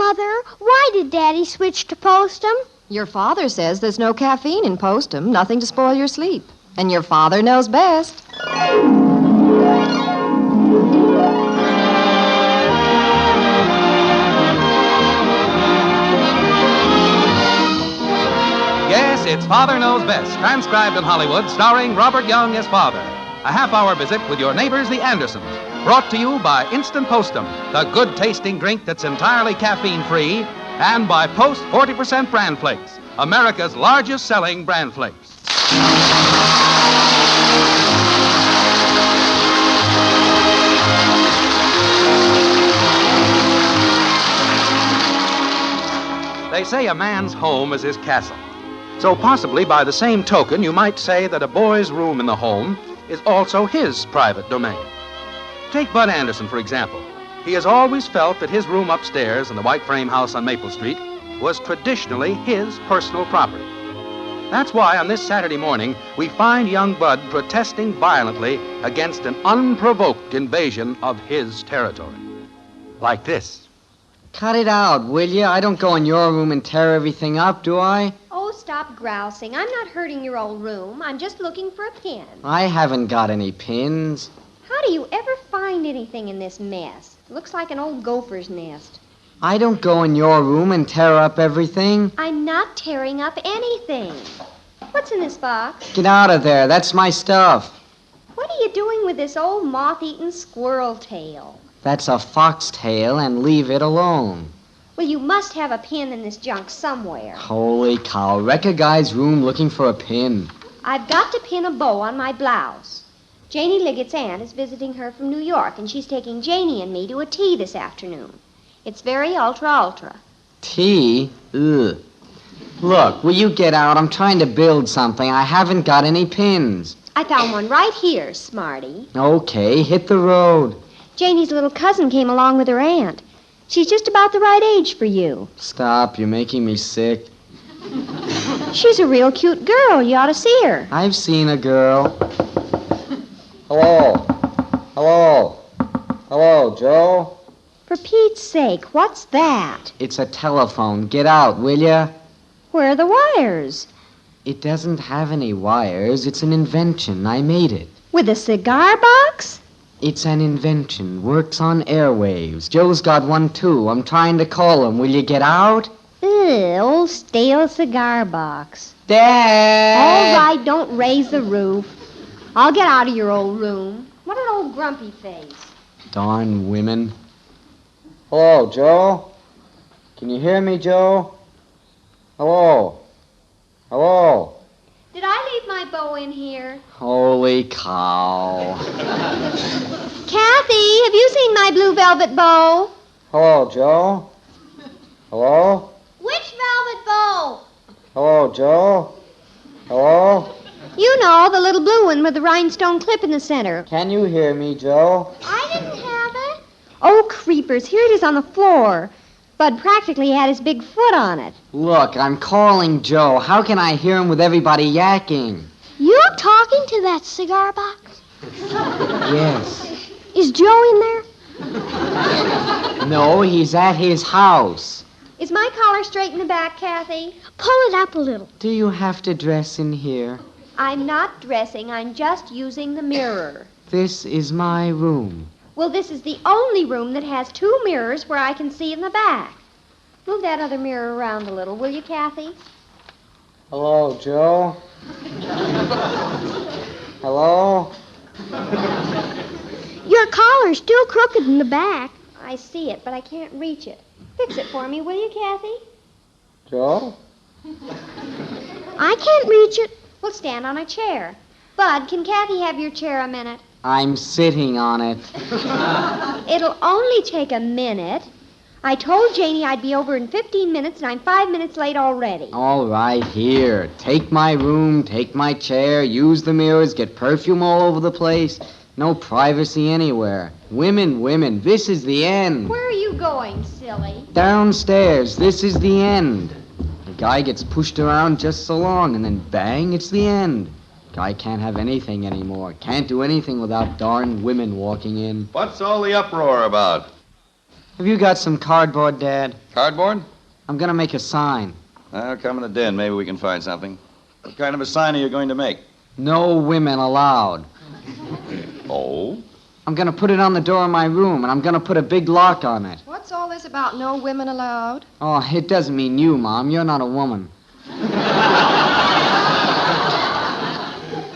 Mother, why did Daddy switch to Postum? Your father says there's no caffeine in Postum, nothing to spoil your sleep. And your father knows best. Yes, it's Father Knows Best, transcribed in Hollywood, starring Robert Young as father. A half-hour visit with your neighbors, the Andersons. Brought to you by Instant Postum, the good-tasting drink that's entirely caffeine-free, and by Post 40% Bran Flakes, America's largest-selling bran flakes. They say a man's home is his castle. So possibly by the same token, you might say that a boy's room in the home is also his private domain. Take Bud Anderson, for example. He has always felt that his room upstairs in the white frame house on Maple Street was traditionally his personal property. That's why on this Saturday morning, we find young Bud protesting violently against an unprovoked invasion of his territory. Like this. Cut it out, will you? I don't go in your room and tear everything up, do I? Oh, stop grousing. I'm not hurting your old room. I'm just looking for a pin. I haven't got any pins. How do you ever find anything in this mess? It looks like an old gopher's nest. I don't go in your room and tear up everything. I'm not tearing up anything. What's in this box? Get out of there. That's my stuff. What are you doing with this old moth-eaten squirrel tail? That's a foxtail, and leave it alone. Well, you must have a pin in this junk somewhere. Holy cow. Wreck a guy's room looking for a pin. I've got to pin a bow on my blouse. Janie Liggett's aunt is visiting her from New York, and she's taking Janie and me to a tea this afternoon. It's very ultra. Tea? Ugh. Look, will you get out? I'm trying to build something. I haven't got any pins. I found one right here, Smarty. Okay, hit the road. Janie's little cousin came along with her aunt. She's just about the right age for you. Stop, you're making me sick. She's a real cute girl. You ought to see her. I've seen a girl. Hello? Hello? Hello, Joe? For Pete's sake, what's that? It's a telephone. Get out, will ya? Where are the wires? It doesn't have any wires. It's an invention. I made it. With a cigar box? It's an invention. Works on airwaves. Joe's got one, too. I'm trying to call him. Will you get out? Ugh, old stale cigar box. Dad! All right, don't raise the roof. I'll get out of your old room. What an old grumpy face. Darn women. Hello, Joe? Can you hear me, Joe? Hello? Hello? Did I leave my bow in here? Holy cow. Kathy, have you seen my blue velvet bow? Hello, Joe? Hello? Which velvet bow? Hello, Joe? Hello? You know, the little blue one with the rhinestone clip in the center. Can you hear me, Joe? I didn't have it. Oh, creepers, here it is on the floor. Bud practically had his big foot on it. Look, I'm calling Joe. How can I hear him with everybody yakking? You talking to that cigar box? Yes. Is Joe in there? No, he's at his house. Is my collar straight in the back, Kathy? Pull it up a little. Do you have to dress in here? I'm not dressing. I'm just using the mirror. This is my room. Well, this is the only room that has two mirrors where I can see in the back. Move that other mirror around a little, will you, Kathy? Hello, Joe? Hello? Your collar's still crooked in the back. I see it, but I can't reach it. Fix it for me, will you, Kathy? Joe? I can't reach it. We'll stand on a chair. Bud, can Kathy have your chair a minute? I'm sitting on it. It'll only take a minute. I told Janie I'd be over in 15 minutes, and I'm 5 minutes late already. All right, here. Take my room, take my chair, use the mirrors, get perfume all over the place. No privacy anywhere. Women, this is the end. Where are you going, silly? Downstairs, this is the end. The guy gets pushed around just so long, and then bang, it's the end. Guy can't have anything anymore. Can't do anything without darn women walking in. What's all the uproar about? Have you got some cardboard, Dad? Cardboard? I'm gonna make a sign. Come in the den. Maybe we can find something. What kind of a sign are you going to make? No women allowed. Oh? I'm gonna put it on the door of my room, and I'm gonna put a big lock on it. What's all this about no women allowed? Oh, it doesn't mean you, Mom. You're not a woman.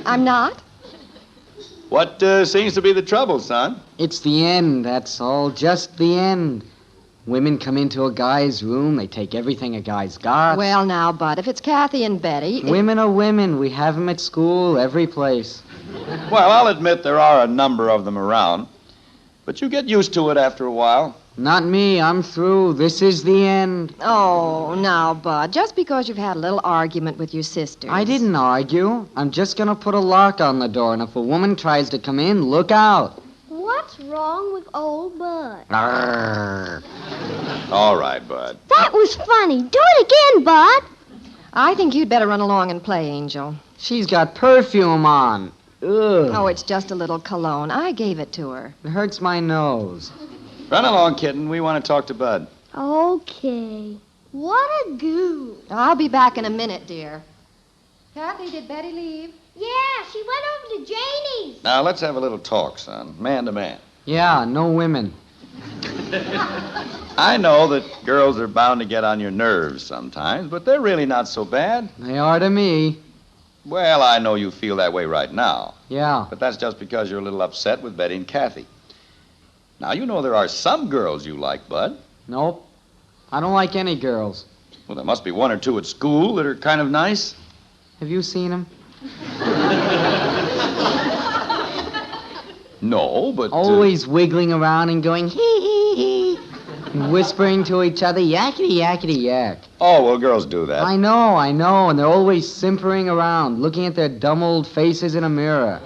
I'm not? What seems to be the trouble, son? It's the end, that's all. Just the end. Women come into a guy's room, they take everything a guy's got. Well, now, Bud, if it's Kathy and Betty... Women are women. We have them at school, every place. Well, I'll admit there are a number of them around. But you get used to it after a while. Not me. I'm through. This is the end. Oh, now, Bud, just because you've had a little argument with your sisters. I didn't argue. I'm just going to put a lock on the door, and if a woman tries to come in, look out. What's wrong with old Bud? Arrgh. All right, Bud. That was funny. Do it again, Bud. I think you'd better run along and play, Angel. She's got perfume on. Ugh. Oh, it's just a little cologne. I gave it to her. It hurts my nose. Run along, kitten. We want to talk to Bud. Okay. What a goo. I'll be back in a minute, dear. Kathy, did Betty leave? Yeah, she went over to Janie's. Now, let's have a little talk, son. Man to man. Yeah, no women. I know that girls are bound to get on your nerves sometimes, but they're really not so bad. They are to me. Well, I know you feel that way right now. Yeah. But that's just because you're a little upset with Betty and Kathy. Now, you know there are some girls you like, Bud. Nope. I don't like any girls. Well, there must be one or two at school that are kind of nice. Have you seen them? No, but... Always wiggling around and going hee hee hee. And whispering to each other, yakety yakety yak. Oh, well, girls do that. I know, and they're always simpering around, looking at their dumb old faces in a mirror.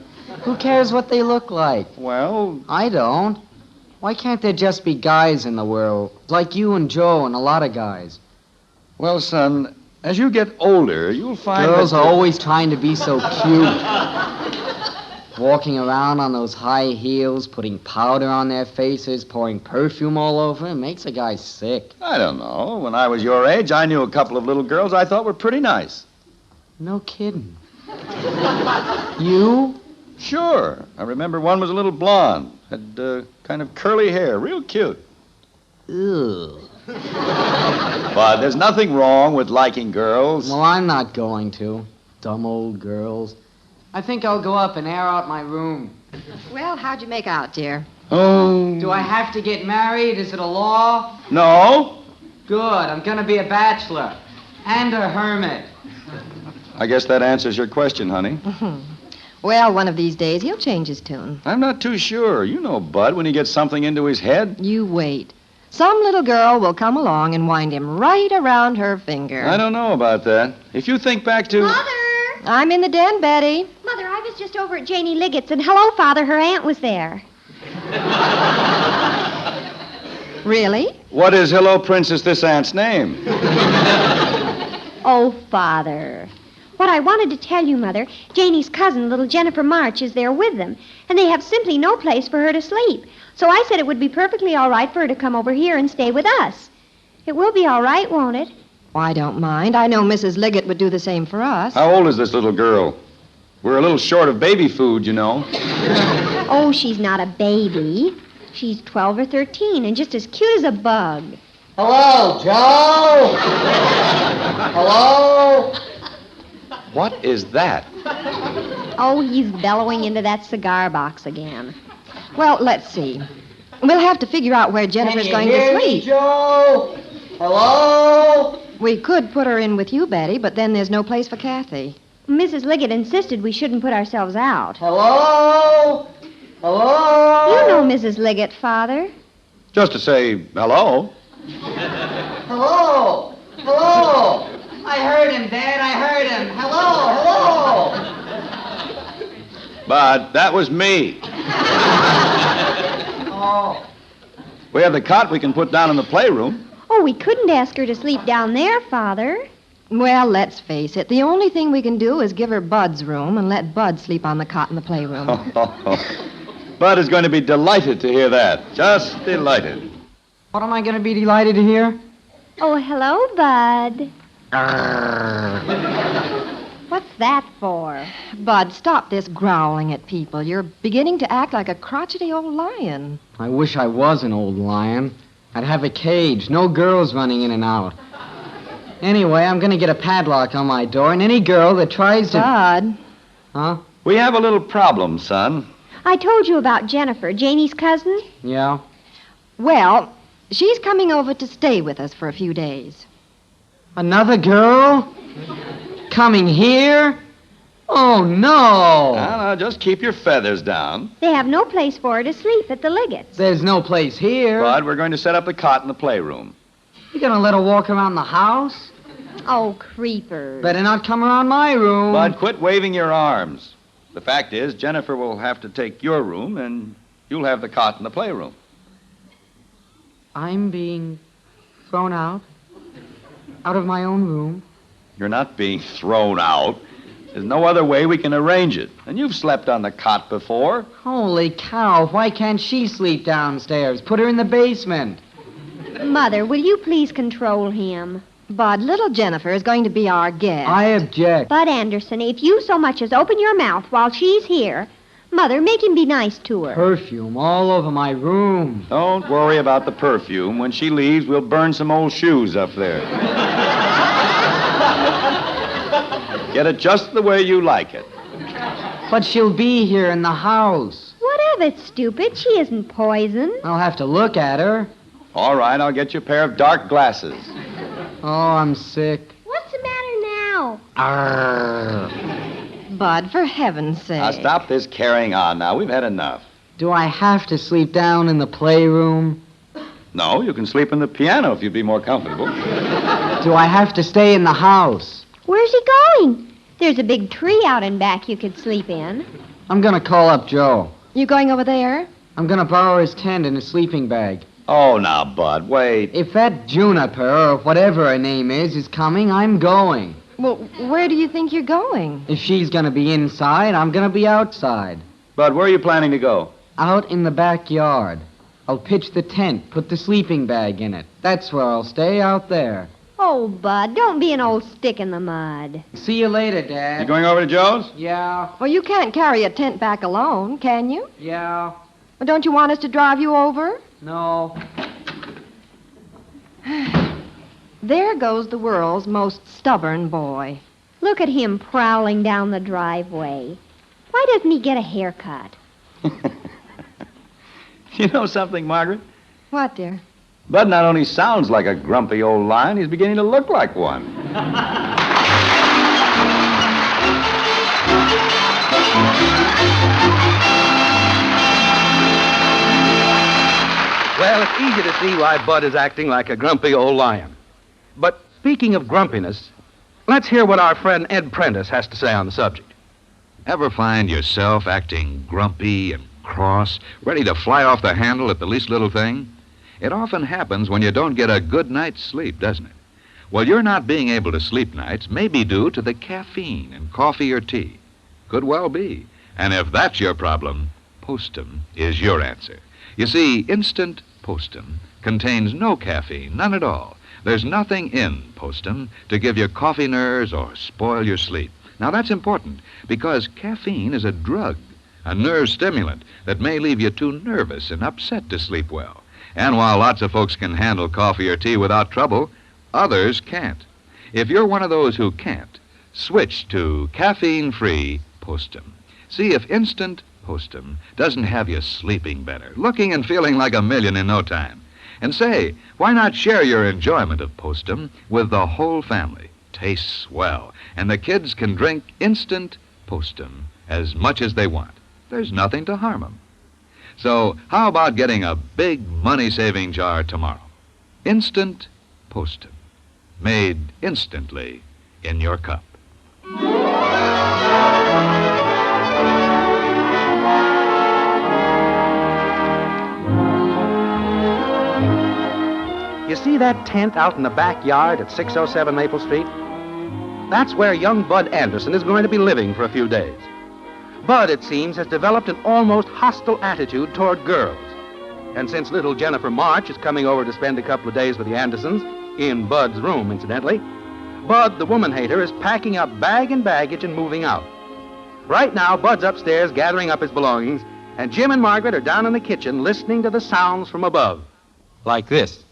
Who cares what they look like? Well... I don't. Why can't there just be guys in the world, like you and Joe and a lot of guys? Well, son, as you get older, you'll find Girls that... are always trying to be so cute. Walking around on those high heels, putting powder on their faces, pouring perfume all over, it makes a guy sick. I don't know. When I was your age, I knew a couple of little girls I thought were pretty nice. No kidding. You? Sure. I remember one was a little blonde, had kind of curly hair, real cute. Ew. But there's nothing wrong with liking girls. Well, I'm not going to. Dumb old girls. I think I'll go up and air out my room. Well, how'd you make out, dear? Oh. Do I have to get married? Is it a law? No. Good. I'm going to be a bachelor. And a hermit. I guess that answers your question, honey. Well, one of these days, he'll change his tune. I'm not too sure. You know Bud when he gets something into his head. You wait. Some little girl will come along and wind him right around her finger. I don't know about that. If you think back to... Mother! I'm in the den, Betty. Mother, I was just over at Janie Liggett's, and hello, Father, her aunt was there. Really? What is Hello Princess this aunt's name? Oh, Father. What I wanted to tell you, Mother, Janie's cousin, little Jennifer March, is there with them, and they have simply no place for her to sleep. So I said it would be perfectly all right for her to come over here and stay with us. It will be all right, won't it? Well, I don't mind. I know Mrs. Liggett would do the same for us. How old is this little girl? We're a little short of baby food, you know. Oh, she's not a baby. She's 12 or 13 and just as cute as a bug. Hello, Joe! Hello? What is that? Oh, he's bellowing into that cigar box again. Well, let's see. We'll have to figure out where Jennifer's going to sleep. Joe? Hello? We could put her in with you, Betty, but then there's no place for Kathy. Mrs. Liggett insisted we shouldn't put ourselves out. Hello? Hello? You know Mrs. Liggett, Father. Just to say hello. Hello? Hello? I heard him, Dad. I heard him. Hello? Hello? But that was me. Oh. We have the cot we can put down in the playroom. Oh, we couldn't ask her to sleep down there, Father. Well, let's face it. The only thing we can do is give her Bud's room and let Bud sleep on the cot in the playroom. Bud is going to be delighted to hear that. Just delighted. What am I going to be delighted to hear? Oh, hello, Bud. What's that for? Bud, stop this growling at people. You're beginning to act like a crotchety old lion. I wish I was an old lion. I'd have a cage, no girls running in and out. Anyway, I'm going to get a padlock on my door, and any girl that tries to... Bud. Huh? We have a little problem, son. I told you about Jennifer, Janie's cousin. Yeah? Well, she's coming over to stay with us for a few days. Another girl? Coming here? Oh, no! Now, just keep your feathers down. They have no place for her to sleep at the Liggett's. There's no place here. Bud, we're going to set up the cot in the playroom. You going to let her walk around the house? Oh, creepers. Better not come around my room. Bud, quit waving your arms. The fact is, Jennifer will have to take your room, and you'll have the cot in the playroom. I'm being thrown out? Out of my own room? You're not being thrown out. There's no other way we can arrange it. And you've slept on the cot before. Holy cow, why can't she sleep downstairs? Put her in the basement. Mother, will you please control him? Bud, little Jennifer is going to be our guest. I object. Bud Anderson, if you so much as open your mouth while she's here, Mother, make him be nice to her. Perfume all over my room. Don't worry about the perfume. When she leaves, we'll burn some old shoes up there. Get it just the way you like it. But she'll be here in the house. What of it, stupid? She isn't poison. I'll have to look at her. All right, I'll get you a pair of dark glasses. Oh, I'm sick. What's the matter now? Arrgh. Bud, for heaven's sake. Now, stop this carrying on now. We've had enough. Do I have to sleep down in the playroom? No, you can sleep in the piano if you'd be more comfortable. Do I have to stay in the house? Where's he going? There's a big tree out in back you could sleep in. I'm going to call up Joe. You going over there? I'm going to borrow his tent and his sleeping bag. Oh, now, Bud, wait. If that Juniper, or whatever her name is coming, I'm going. Well, where do you think you're going? If she's going to be inside, I'm going to be outside. Bud, where are you planning to go? Out in the backyard. I'll pitch the tent, put the sleeping bag in it. That's where I'll stay, out there. Oh, Bud, don't be an old stick in the mud. See you later, Dad. You going over to Joe's? Yeah, Well, you can't carry a tent back alone, can you? yeah, Well, don't you want us to drive you over? no. There goes the world's most stubborn boy. Look at him prowling down the driveway. Why doesn't he get a haircut? You know something, Margaret? What, dear? Bud not only sounds like a grumpy old lion, he's beginning to look like one. Well, it's easy to see why Bud is acting like a grumpy old lion. But speaking of grumpiness, let's hear what our friend Ed Prentice has to say on the subject. Ever find yourself acting grumpy and cross, ready to fly off the handle at the least little thing? It often happens when you don't get a good night's sleep, doesn't it? Well, your not being able to sleep nights may be due to the caffeine in coffee or tea. Could well be. And if that's your problem, Postum is your answer. You see, instant Postum contains no caffeine, none at all. There's nothing in Postum to give you coffee nerves or spoil your sleep. Now, that's important because caffeine is a drug, a nerve stimulant that may leave you too nervous and upset to sleep well. And while lots of folks can handle coffee or tea without trouble, others can't. If you're one of those who can't, switch to caffeine-free Postum. See if instant Postum doesn't have you sleeping better, looking and feeling like a million in no time. And say, why not share your enjoyment of Postum with the whole family? Tastes swell, and the kids can drink instant Postum as much as they want. There's nothing to harm them. So how about getting a big money-saving jar tomorrow? Instant Postum, made instantly in your cup. You see that tent out in the backyard at 607 Maple Street? That's where young Bud Anderson is going to be living for a few days. Bud, it seems, has developed an almost hostile attitude toward girls. And since little Jennifer March is coming over to spend a couple of days with the Andersons, in Bud's room, incidentally, Bud, the woman hater, is packing up bag and baggage and moving out. Right now, Bud's upstairs gathering up his belongings, and Jim and Margaret are down in the kitchen listening to the sounds from above. Like this.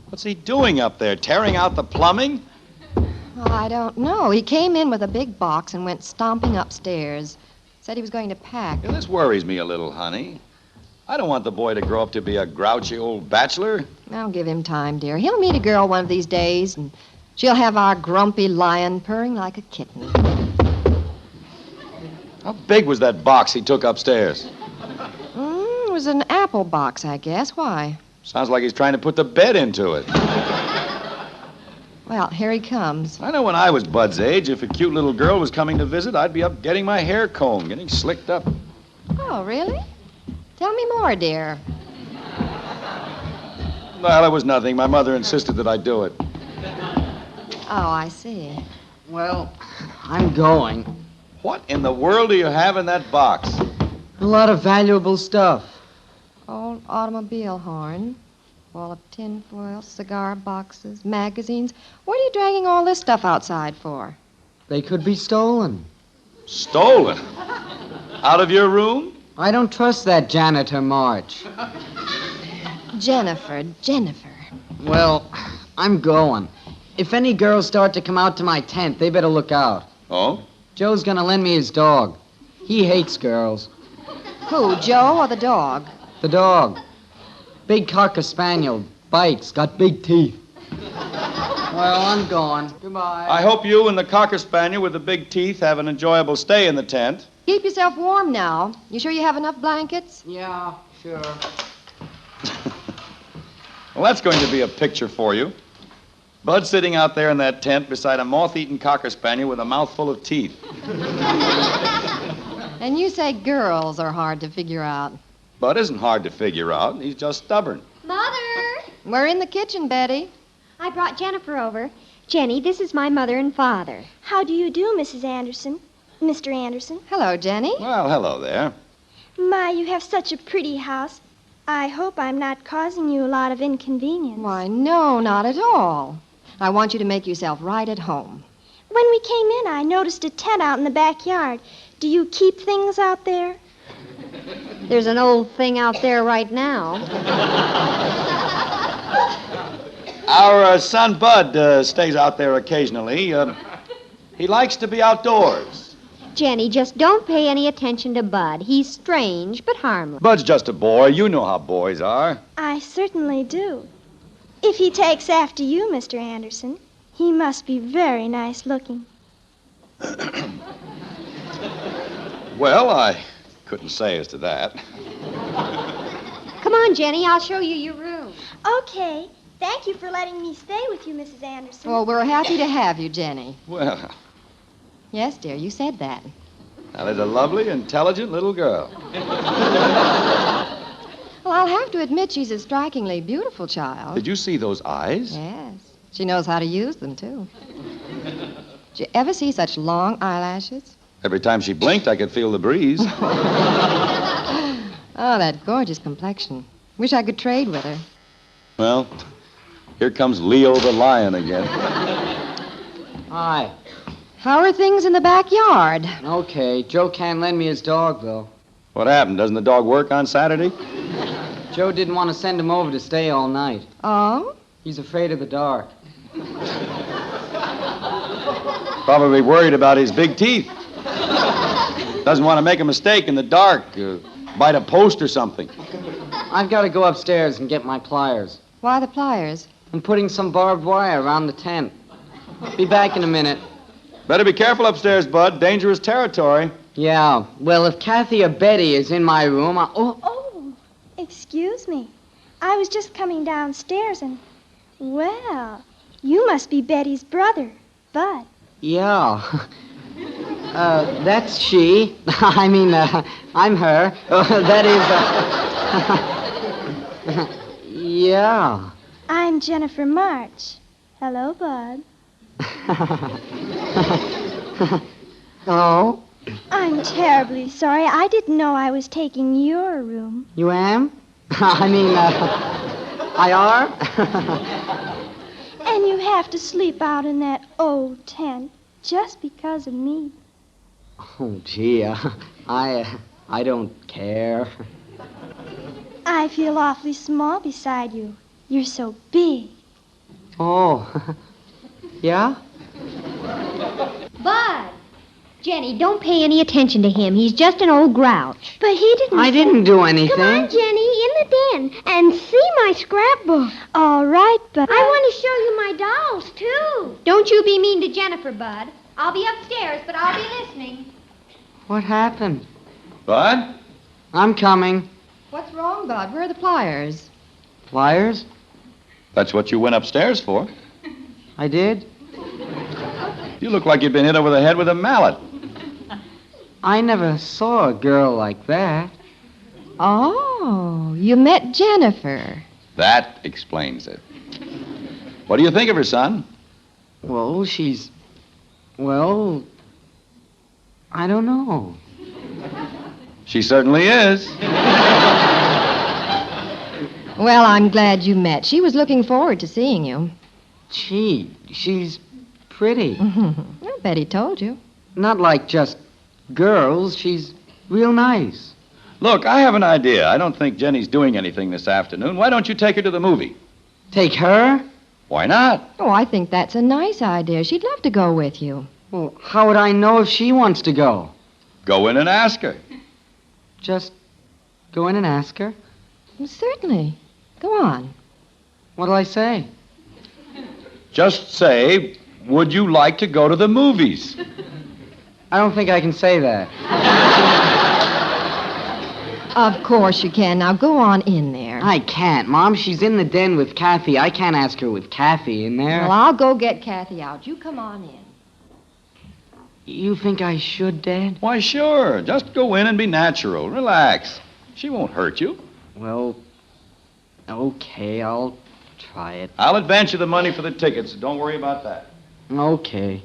What's he doing up there? Tearing out the plumbing? Oh, I don't know. He came in with a big box and went stomping upstairs. Said he was going to pack. Yeah, this worries me a little, honey. I don't want the boy to grow up to be a grouchy old bachelor. I'll give him time, dear. He'll meet a girl one of these days, and she'll have our grumpy lion purring like a kitten. How big was that box he took upstairs? It was an apple box, I guess. Why? Sounds like he's trying to put the bed into it. Well, here he comes. I know when I was Bud's age, if a cute little girl was coming to visit, I'd be up getting my hair combed, getting slicked up. Oh, really? Tell me more, dear. Well, it was nothing. My mother insisted that I do it. Oh, I see. Well, I'm going. What in the world do you have in that box? A lot of valuable stuff. Old automobile horn, wall of tinfoil, cigar boxes, magazines. What are you dragging all this stuff outside for? They could be stolen. Stolen? Out of your room? I don't trust that janitor, March. Jennifer. Well, I'm going. If any girls start to come out to my tent, they better look out. Oh? Joe's gonna lend me his dog. He hates girls. Who, Joe or the dog? The dog. Big cocker spaniel. Bites. Got big teeth. Well, I'm going. Goodbye. I hope you and the cocker spaniel with the big teeth have an enjoyable stay in the tent. Keep yourself warm now. You sure you have enough blankets? Yeah, sure. Well, that's going to be a picture for you. Bud sitting out there in that tent beside a moth-eaten cocker spaniel with a mouthful of teeth. And you say girls are hard to figure out. Bud isn't hard to figure out. He's just stubborn. Mother! We're in the kitchen, Betty. I brought Jennifer over. Jenny, this is my mother and father. How do you do, Mrs. Anderson? Mr. Anderson? Hello, Jenny. Well, hello there. My, you have such a pretty house. I hope I'm not causing you a lot of inconvenience. Why, no, not at all. I want you to make yourself right at home. When we came in, I noticed a tent out in the backyard. Do you keep things out there? There's an old thing out there right now. Our son Bud stays out there occasionally. He likes to be outdoors. Jenny, just don't pay any attention to Bud. He's strange, but harmless. Bud's just a boy. You know how boys are. I certainly do. If he takes after you, Mr. Anderson, he must be very nice looking. Well, I couldn't say as to that. Come on, Jenny, I'll show you your room. Okay. Thank you for letting me stay with you, Mrs. Anderson. Well, we're happy to have you, Jenny. Well, Yes, dear, you said that. now there's a lovely, intelligent little girl. Well, I'll have to admit she's a strikingly beautiful child. Did you see those eyes? Yes. She knows how to use them, too. Did you ever see such long eyelashes? Every time she blinked, I could feel the breeze. Oh, that gorgeous complexion. Wish I could trade with her. Well, here comes Leo the lion again. Hi. How are things in the backyard? Okay, Joe can't lend me his dog, though. What happened? Doesn't the dog work on Saturday? Joe didn't want to send him over to stay all night. Oh? He's afraid of the dark. Probably worried about his big teeth. Doesn't want to make a mistake in the dark. Bite a post or something. I've got to go upstairs and get my pliers. Why the pliers? I'm putting some barbed wire around the tent. Be back in a minute. Better be careful upstairs, Bud. Dangerous territory. Yeah, well, if Kathy or Betty is in my room, Oh, excuse me. I was just coming downstairs and... Well, you must be Betty's brother, Bud. Yeah. That's she. I mean, I'm her. That is, yeah. I'm Jennifer March. Hello, Bud. Oh? I'm terribly sorry. I didn't know I was taking your room. You am? I are? And you have to sleep out in that old tent just because of me. Oh, gee, I don't care. I feel awfully small beside you. You're so big. Oh, yeah? Bud! Jenny, don't pay any attention to him. He's just an old grouch. But he didn't I didn't do anything. Come on, Jenny, in the den, and see my scrapbook. All right, but... I want to show you my dolls, too. Don't you be mean to Jennifer, Bud. I'll be upstairs, but I'll be listening. What happened? Bud? I'm coming. What's wrong, Bud? Where are the pliers? Pliers? That's what you went upstairs for. I did? You look like you've been hit over the head with a mallet. I never saw a girl like that. Oh, you met Jennifer. That explains it. What do you think of her, son? Well, well, I don't know. She certainly is. Well, I'm glad you met. She was looking forward to seeing you. Gee, she's pretty. Well, Betty told you. Not like just girls. She's real nice. Look, I have an idea. I don't think Jenny's doing anything this afternoon. Why don't you take her to the movie? Take her? Why not? Oh, I think that's a nice idea. She'd love to go with you. Well, how would I know if she wants to go? Go in and ask her. Just go in and ask her. Well, certainly. Go on. What'll I say? Just say, would you like to go to the movies? I don't think I can say that. Of course you can. Now go on in there. I can't, Mom. She's in the den with Kathy. I can't ask her with Kathy in there. Well, I'll go get Kathy out. You come on in. You think I should, Dad? Why, sure. Just go in and be natural. Relax. She won't hurt you. Well, okay, I'll try it. I'll advance you the money for the tickets. Don't worry about that. Okay.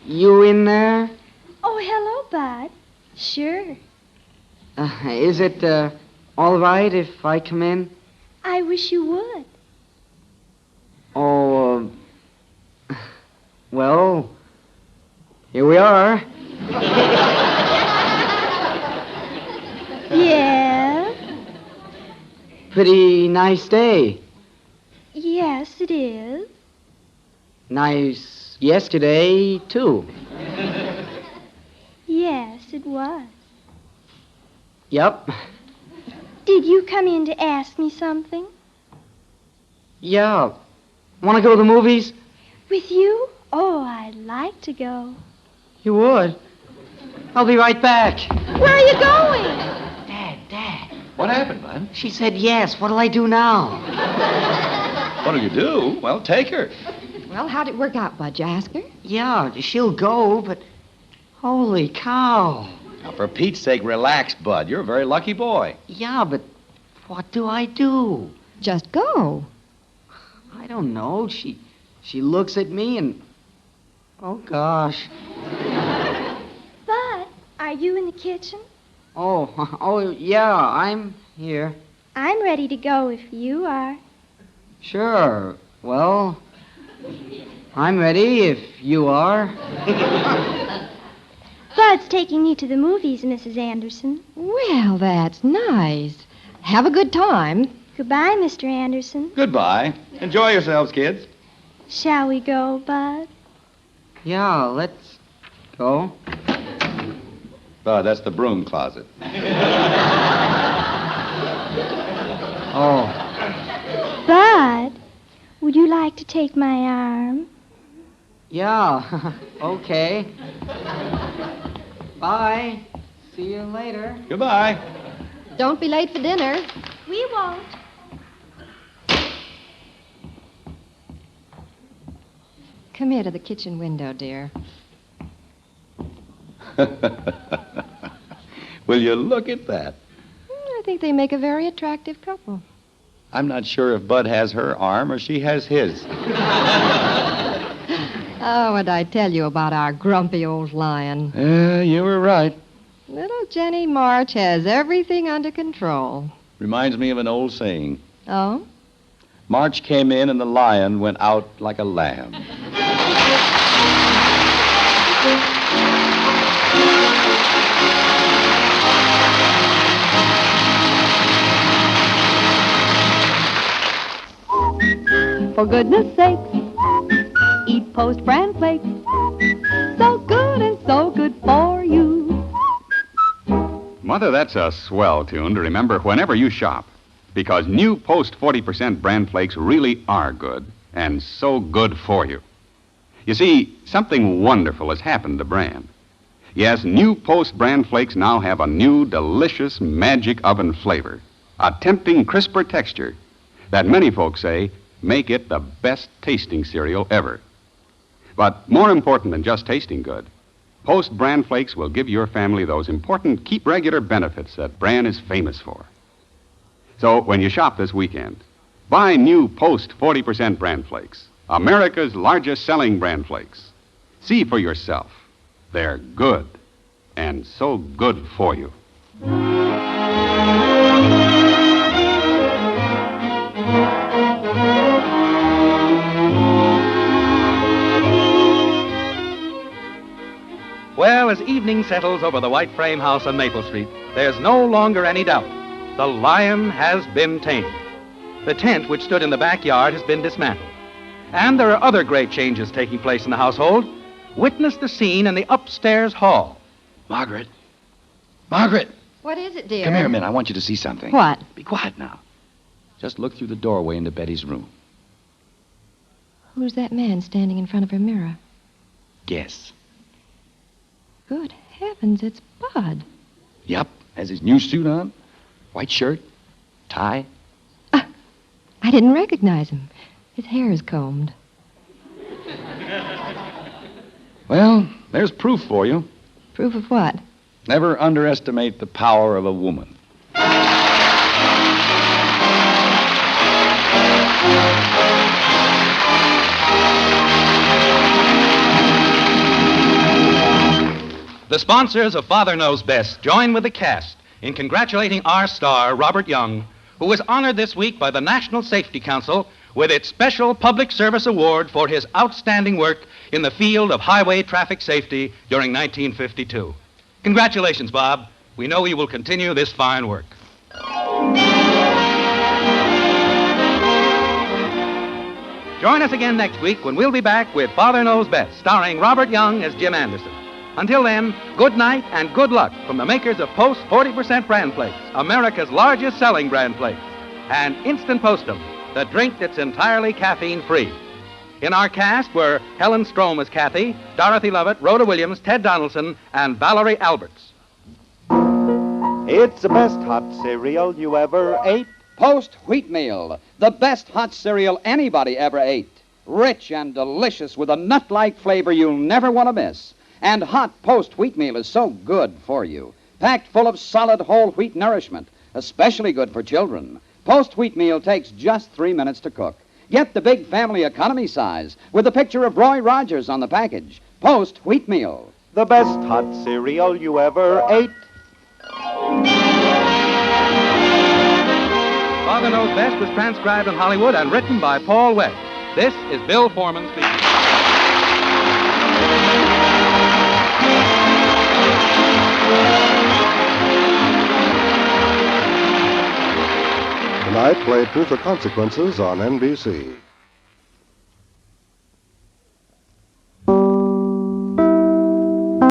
You in there? Oh, hello, Bud. Sure. Is it, all right if I come in? I wish you would. Oh, well, here we are. Yeah? Pretty nice day. Yes, it is. Nice yesterday, too. Yes, it was. Yep. Did you come in to ask me something? Yeah. Want to go to the movies? With you? Oh, I'd like to go. You would? I'll be right back. Where are you going? Dad. What happened, Bud? She said yes. What'll I do now? What'll you do? Well, take her. Well, how'd it work out, Bud? You ask her? Yeah, she'll go, but holy cow. Now, for Pete's sake, relax, Bud. You're a very lucky boy. Yeah, but what do I do? Just go. I don't know. She looks at me and... Oh, gosh. Bud, are you in the kitchen? Oh, yeah, I'm here. I'm ready to go if you are. Sure. Well, I'm ready if you are. Bud's taking me to the movies, Mrs. Anderson. Well, that's nice. Have a good time. Goodbye, Mr. Anderson. Goodbye. Enjoy yourselves, kids. Shall we go, Bud? Yeah, let's go. Bud, that's the broom closet. Oh. Bud, would you like to take my arm? Yeah, okay. Bye. See you later. Goodbye. Don't be late for dinner. We won't. Come here to the kitchen window, dear. Will you look at that? I think they make a very attractive couple. I'm not sure if Bud has her arm or she has his. Oh, what'd I tell you about our grumpy old lion? Yeah, you were right. Little Jenny March has everything under control. Reminds me of an old saying. Oh? March came in and the lion went out like a lamb. For goodness sakes, eat Post Bran Flakes. So good and so good for you. Mother, that's a swell tune to remember whenever you shop. Because new Post 40% Bran Flakes really are good and so good for you. You see, something wonderful has happened to Bran. Yes, new Post Bran Flakes now have a new, delicious magic oven flavor. A tempting, crisper texture that many folks say make it the best tasting cereal ever. But more important than just tasting good, Post Bran Flakes will give your family those important keep regular benefits that Bran is famous for. So when you shop this weekend, buy new Post 40% Bran Flakes, America's largest selling Bran Flakes. See for yourself. They're good and so good for you. Well, as evening settles over the white frame house on Maple Street, there's no longer any doubt. The lion has been tamed. The tent which stood in the backyard has been dismantled. And there are other great changes taking place in the household. Witness the scene in the upstairs hall. Margaret. Margaret. What is it, dear? Come here a minute. I want you to see something. What? Be quiet now. Just look through the doorway into Betty's room. Who's that man standing in front of her mirror? Guess. Good heavens, it's Bud. Yup. Has his new suit on. White shirt. Tie. I didn't recognize him. His hair is combed. Well, there's proof for you. Proof of what? Never underestimate the power of a woman. The sponsors of Father Knows Best join with the cast in congratulating our star, Robert Young, who was honored this week by the National Safety Council with its Special Public Service Award for his outstanding work in the field of highway traffic safety during 1952. Congratulations, Bob. We know you will continue this fine work. Join us again next week when we'll be back with Father Knows Best, starring Robert Young as Jim Anderson. Until then, good night and good luck from the makers of Post 40% Bran Flakes, America's largest selling Bran Flakes, and Instant Postum, the drink that's entirely caffeine-free. In our cast were Helen Strome as Kathy, Dorothy Lovett, Rhoda Williams, Ted Donaldson, and Valerie Alberts. It's the best hot cereal you ever ate. Post Wheatmeal, the best hot cereal anybody ever ate. Rich and delicious with a nut-like flavor you'll never want to miss. And hot Post Wheatmeal is so good for you. Packed full of solid whole wheat nourishment, especially good for children. Post Wheatmeal takes just 3 minutes to cook. Get the big family economy size with the picture of Roy Rogers on the package. Post Wheatmeal. The best hot cereal you ever ate. Father Knows Best was transcribed in Hollywood and written by Paul Webb. This is Bill Foreman speaking. Tonight, play Truth or Consequences on NBC.